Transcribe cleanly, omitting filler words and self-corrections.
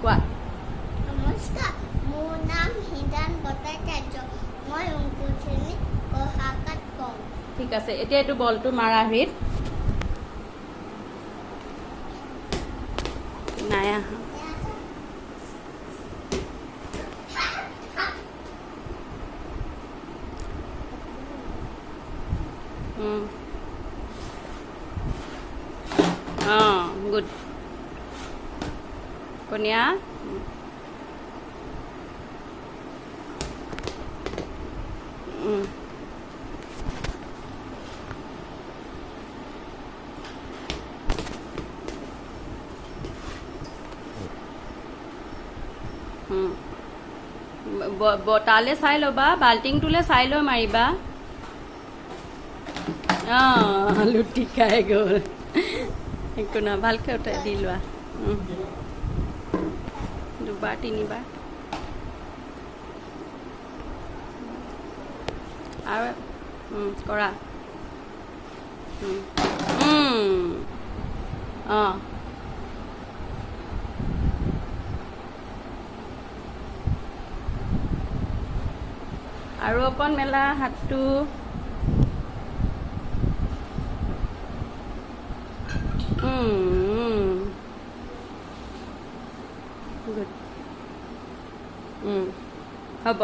কোৱা নমস্কাৰ, মোৰ নাম হীৰাণ ভট্টাচাৰ্য। মই অংকুৰ শ্ৰেণীত ক শাখাত পঢ়োঁ। ঠিক আছে, এতিয়া এইটো বলটো মাৰা হৃদ নাই আহা গুড কনিয়া তালে চাই ল'বা, বাল্টিংটোলে চাই লৈ মাৰিবা। লুটি খাই গ'ল। একো নহয়, ভালকৈ উঠাই দি লোৱা। দুবাৰ তিনিবাৰ আৰু কৰা। অঁ আৰু অকণ মেলা হাতটো। গুড হ'ব।